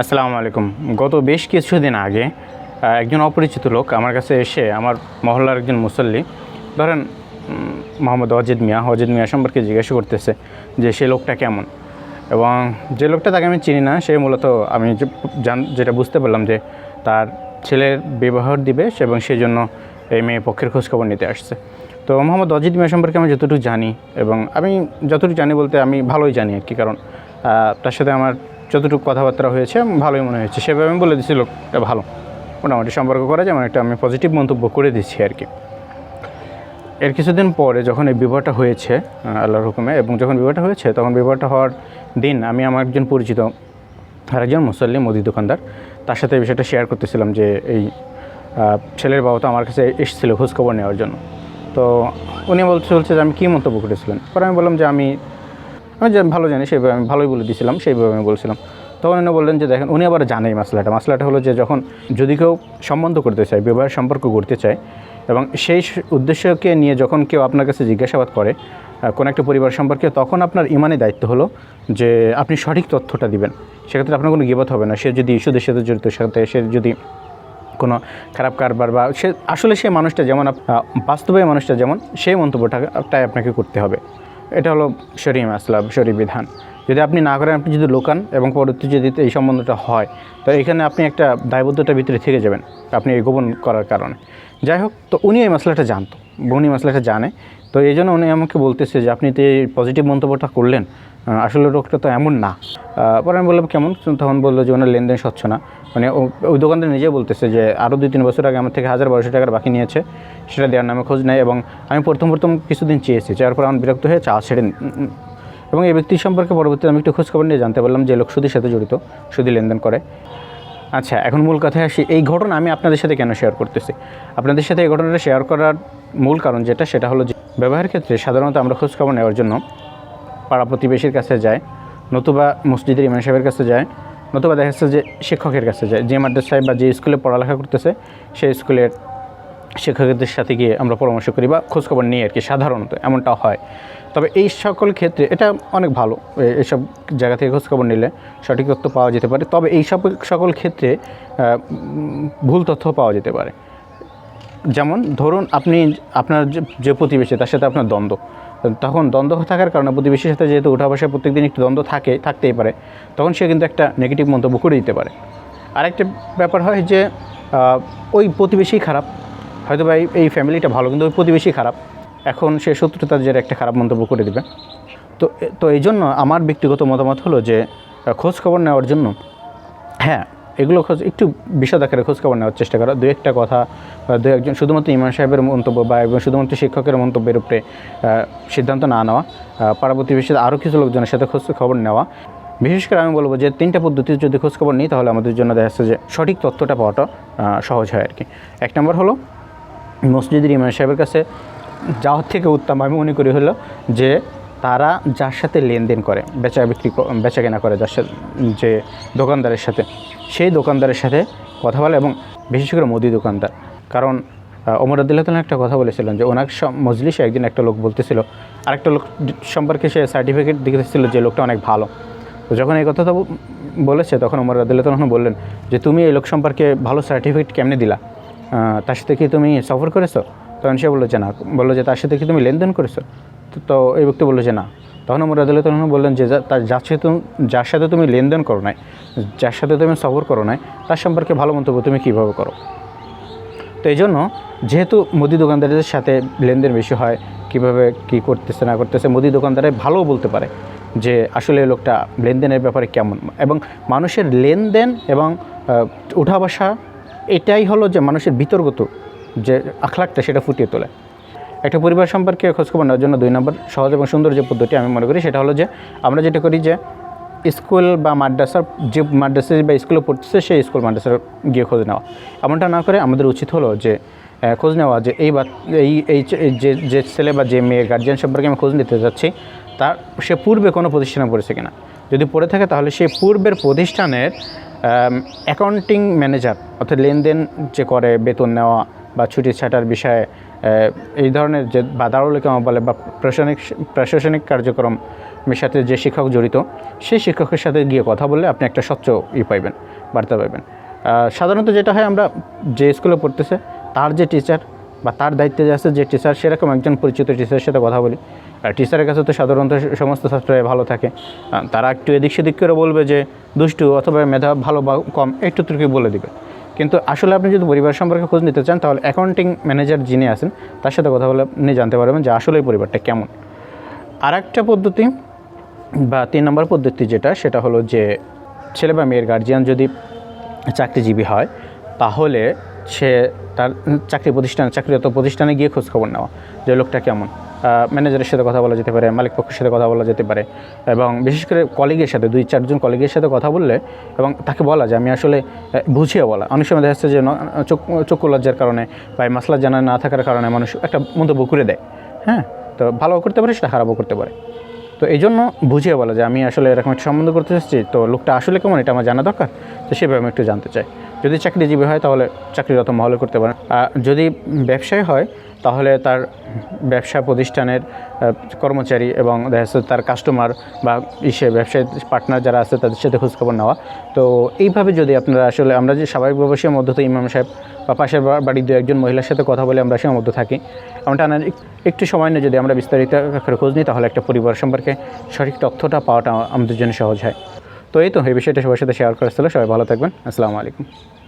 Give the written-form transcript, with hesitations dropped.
আসসালামু আলাইকুম। গত বেশ কিছুদিন আগে একজন অপরিচিত লোক আমার কাছে এসে আমার মহল্লার একজন মুসল্লি ধরেন মোহাম্মদ অজিদ মিয়া সম্পর্কে জিজ্ঞাসা করতেছে যে সে লোকটা কেমন, এবং যে লোকটা তাকে আমি চিনি না, সে মূলত আমি যেটা বুঝতে পারলাম যে তার ছেলের বিবাহ দিবে এবং সেই জন্য এই মেয়ে পক্ষের খোঁজখবর নিতে আসছে। তো মোহাম্মদ অজিদ মিয়া সম্পর্কে আমি যতটুকু জানি, এবং আমি যতটুকু জানি বলতে আমি ভালোই জানি আর কি, কারণ তার সাথে আমার যতটুকু কথাবার্তা হয়েছে ভালোই মনে হয়েছে। সেভাবে আমি বলে দিচ্ছি লোকটা ভালো, মোটামুটি সম্পর্ক করা যেমন একটা আমি পজিটিভ মন্তব্য করে দিচ্ছি আর কি। এর কিছুদিন পরে যখন এই বিবাহটা হয়েছে আল্লাহর হুকুমে, এবং যখন বিবাহটা হয়েছে তখন বিবাহটা হওয়ার দিন আমি আমার একজন পরিচিত আরেকজন মুসল্লি মুদি দোকানদার, তার সাথে এই বিষয়টা শেয়ার করতেছিলাম যে এই ছেলের বাবা তো আমার কাছে এসেছিলো খোঁজখবর নেওয়ার জন্য। তো উনি বলছে যে আমি কী মন্তব্য করেছিলেন। পরে আমি বললাম যে আমি ভালো জানি, সেইভাবে আমি ভালোই বলে দিয়েছিলাম, সেইভাবে আমি বলছিলাম। তখন উনি বললেন যে দেখেন, উনি আবার জানে এই মাসলাটা হলো যে যখন যদি কেউ সম্বন্ধ করতে চায়, বিবাহের সম্পর্ক করতে চায়, এবং সেই উদ্দেশ্যকে নিয়ে যখন কেউ আপনার কাছে জিজ্ঞাসাবাদ করে কোনো একটা পরিবার সম্পর্কে, তখন আপনার ইমানি দায়িত্ব হলো যে আপনি সঠিক তথ্যটা দিবেন। সেক্ষেত্রে আপনার কোনো গীবত হবে না। সে যদি ইস্যুদের সাথে জড়িত, সে যদি কোনো খারাপ কারবার বা সে আসলে সেই মানুষটা যেমন বাস্তবে মানুষটা যেমন, সেই মন্তব্যটাই আপনাকে করতে হবে। এটা হলো শরীয়ী মাসলা, শরীয়ী বিধান। যদি আপনি না করেন, আপনি যদি লোকান এবং পরবর্তী যদি এই সম্বন্ধটা হয়, তো এখানে আপনি একটা দায়বদ্ধতার ভিতরে থেকে যাবেন আপনি এই গোপন করার কারণে। যাই হোক, তো উনি এই মশলাটা জানতো, উনি মশলাটা জানে। তো এই জন্য উনি আমাকে বলতেছে যে আপনি তো এই পজিটিভ মন্তব্যটা করলেন, আসলে লোকটা তো এমন না। পরে আমি বললাম কেমন? তখন বললো যে ওনার লেনদেন স্বচ্ছ না। মানে ওই দোকানদার নিজে বলতেছে যে আরও 2-3 বছর আগে আমার থেকে 1000-1200 টাকার বাকি নিয়েছে, সেটা দেওয়ার নামে খোঁজ নেয়। এবং আমি প্রথম কিছুদিন চেয়েছি, যার পর আমার বিরক্ত হয়ে চা ছেড়ে, এবং এই ব্যক্তি সম্পর্কে পরবর্তীতে আমি একটু খোঁজখবর নিয়ে জানতে পারলাম যে লোক সুদের সাথে জড়িত, সুদী লেনদেন করে। আচ্ছা, এখন মূল কথায় আসি। এই ঘটনা আমি আপনাদের সাথে কেন শেয়ার করতেছি? আপনাদের সাথে এই ঘটনাটা শেয়ার করার মূল কারণ সেটা হলো যে ব্যবহারের ক্ষেত্রে সাধারণত আমরা খোঁজখবর নেওয়ার জন্য পাড়া প্রতিবেশীর কাছে যায়, নতুবা মসজিদের ইমাম সাহেবের কাছে যায়, নতুবা দেখা যাচ্ছে যে শিক্ষকের কাছে যায়। যে মাদ্রাসায় বা যে স্কুলে পড়ালেখা করতেছে সেই স্কুলের শিক্ষকদের সাথে গিয়ে আমরা পরামর্শ করি বা খোঁজখবর নিই আর কি, সাধারণত এমনটা হয়। তবে এই সকল ক্ষেত্রে এটা অনেক ভালো, এইসব জায়গা থেকে খোঁজখবর নিলে সঠিক তথ্য পাওয়া যেতে পারে। তবে এই সকল ক্ষেত্রে ভুল তথ্য পাওয়া যেতে পারে। যেমন ধরুন আপনার যে প্রতিবেশী, তার সাথে আপনার দ্বন্দ্ব, তখন দ্বন্দ্ব থাকার কারণে প্রতিবেশীর সাথে যেহেতু উঠা বসা প্রত্যেকদিন একটু দ্বন্দ্ব থাকতেই পারে, তখন সে কিন্তু একটা নেগেটিভ মন্তব্য করে দিতে পারে। আরেকটা ব্যাপার হয় যে ওই প্রতিবেশী খারাপ, হয়তো বা এই ফ্যামিলিটা ভালো, কিন্তু ওই প্রতিবেশী খারাপ, এখন সে শত্রুতার যে একটা খারাপ মন্তব্য করে দেবে। তো এই জন্য আমার ব্যক্তিগত মতামত হলো যে খোঁজখবর নেওয়ার জন্য হ্যাঁ, এগুলো একটু বিশদ আকারে খোঁজখবর নেওয়ার চেষ্টা করা, 2-1টা কথা বা 2-1জন শুধুমাত্র ইমাম সাহেবের মন্তব্য বা শুধুমাত্র শিক্ষকের মন্তব্যের উপরে সিদ্ধান্ত না নেওয়া, পাড়া প্রতিবেশীর আরও কিছু লোকজনের সাথে খোঁজখবর নেওয়া। বিশেষ করে আমি বলবো যে 3টা পদ্ধতির যদি খোঁজখবর নিই, তাহলে আমাদের জন্য দেখা যাচ্ছে যে সঠিক তথ্যটা পাওয়াটা সহজ হয় আর কি। 1 নম্বর হলো মসজিদের ইমাম সাহেবের কাছে যাওয়ার থেকে উত্তম আমি মনে করি হলো যে তারা যার সাথে লেনদেন করে, বেচা কেনা করে, যার সাথে, যে দোকানদারের সাথে, সেই দোকানদারের সাথে কথা বলে, এবং বিশেষ করে মুদি দোকানদার। কারণ ওমর রাদিয়াল্লাহু তাআলা একটা কথা বলেছিলেন যে ওনার মজলিসে একদিন একটা লোক বলতেছিল আরেকটা লোক সম্পর্কে, সে সার্টিফিকেট দিতেছিল যে লোকটা অনেক ভালো। তো যখন এই কথাটা বলেছে, তখন ওমর রাদিয়াল্লাহু তাআলা বললেন যে তুমি এই লোক সম্পর্কে ভালো সার্টিফিকেট কেমনে দিলা? তার সাথে কি তুমি সফর করেছো? তখন সে বললো যে না। বললো যে তার সাথে কি তুমি লেনদেন করেছো? তো এই ব্যক্তি বললো যে না। তখন ওমর রাদিয়াল্লাহু তাআলা বললেন যে যার সাথে তুমি লেনদেন করো নাই, যার সাথে তুমি সফর করো নাই, তার সম্পর্কে ভালো মন্তব্য তুমি কীভাবে করো? তো এই জন্য যেহেতু মুদি দোকানদারদের সাথে লেনদেন বেশি হয়, কীভাবে কী করতেছে না করতেছে, মুদি দোকানদারে ভালোও বলতে পারে যে আসলে লোকটা লেনদেনের ব্যাপারে কেমন। এবং মানুষের লেনদেন এবং উঠা বসা, এটাই হলো যে মানুষের বিতর্গত যে আখলাকটা, সেটা ফুটিয়ে তোলে। একটা পরিবার সম্পর্কে খোঁজখবর নেওয়ার জন্য 2 নম্বর সহজ এবং সুন্দর যে পদ্ধতি আমি মনে করি, সেটা হলো যে আমরা যেটা করি যে স্কুল বা মাদ্রাসায় বা স্কুলে পড়তেছে সেই স্কুল মাদ্রাসার গিয়ে খোঁজ নেওয়া। এমনটা না করে আমাদের উচিত হলো যে খোঁজ নেওয়া যে যে ছেলে বা যে মেয়ের গার্জিয়ান সম্পর্কে আমি খোঁজ নিতে যাচ্ছি, সে পূর্বে কোনো প্রতিষ্ঠানে পড়েছে কিনা। যদি পড়ে থাকে, তাহলে সেই পূর্বের প্রতিষ্ঠানের অ্যাকাউন্টিং ম্যানেজার, অর্থাৎ লেনদেন যে করে, বেতন নেওয়া বা ছুটি ছাটার বিষয়ে এই ধরনের যে বা দারুল ইকামা বলে বা প্রশাসনিক কার্যক্রমের সাথে যে শিক্ষক জড়িত, সেই শিক্ষকের সাথে গিয়ে কথা বললে আপনি একটা স্বচ্ছ পাইবেন। বাড়তে পারবেন। সাধারণত যেটা হয়, আমরা যে স্কুলে পড়তেছে তার যে টিচার বা তার দায়িত্বে আছে যে টিচার, সেরকম একজন পরিচিত টিচারের সাথে কথা বলি। টিচারের কাছে তো সাধারণত সমস্ত ছাত্ররাই ভালো থাকে, তারা একটু এদিক সেদিক করে বলবে যে দুষ্টু অথবা মেধা ভালো বা কম, একটু তুর্কি বলে দিবে। কিন্তু আসলে আপনি যদি পরিবার সম্পর্কে খোঁজ নিতে চান, তাহলে অ্যাকাউন্টিং ম্যানেজার যিনি আছেন তার সাথে কথা বলে আপনি জানতে পারবেন যে আসলে এই পরিবারটা কেমন। আর একটা পদ্ধতি বা 3 নম্বর পদ্ধতি যেটা, সেটা হলো যে ছেলে বা মেয়ের গার্জিয়ান যদি চাকরিজীবী হয়, তাহলে সে তার চাকরিরত প্রতিষ্ঠানে গিয়ে খোঁজখবর নেওয়া যে লোকটা কেমন। ম্যানেজারের সাথে কথা বলা যেতে পারে, মালিক পক্ষের সাথে কথা বলা যেতে পারে, এবং বিশেষ করে কলিগের সাথে 2-4 জন কলিগের সাথে কথা বললে এবং তাকে বলা যে আমি আসলে বুঝিয়ে বলা। অনেক সময় দেখা যাচ্ছে যে চক্ষু লজ্জার কারণে বা মাসলা জানা না থাকার কারণে মানুষ একটা মন্তব্য করে দেয়, হ্যাঁ, তো ভালোও করতে পারে, সেটা খারাপও করতে পারে। তো এই জন্য বুঝিয়ে বলা যে আমি আসলে এরকম একটা সম্বন্ধ করতে চাচ্ছি, তো লোকটা আসলে কেমন এটা আমার জানা দরকার, তো সেভাবে আমি একটু জানতে চাই। যদি চাকরিজীবী হয় তাহলে চাকরিরত মহলে করতে পারেন। যদি ব্যবসায়ী হয় তাহলে তার ব্যবসা প্রতিষ্ঠানের কর্মচারী এবং দেখা যাচ্ছে তার কাস্টমার বা ব্যবসায়ী পার্টনার যারা আছে তাদের সাথে খোঁজখবর নেওয়া। তো এইভাবে যদি আপনারা আসলে, আমরা যে স্বাভাবিকভাবে সীমাবদ্ধ ইমাম সাহেব বা পাশের বাড়ির 2-1 মহিলার সাথে কথা বলে আমরা সীমাবদ্ধ থাকি, এমনটা না একটু সময় নিয়ে যদি আমরা বিস্তারিত খোঁজ নিই, তাহলে একটা পরিবার সম্পর্কে সঠিক তথ্যটা পাওয়াটা আমাদের জন্য সহজ হয়। তো এই বিষয়টা সবার সাথে শেয়ার করা ছিল। সবাই ভালো থাকবেন। আসসালামু আলাইকুম।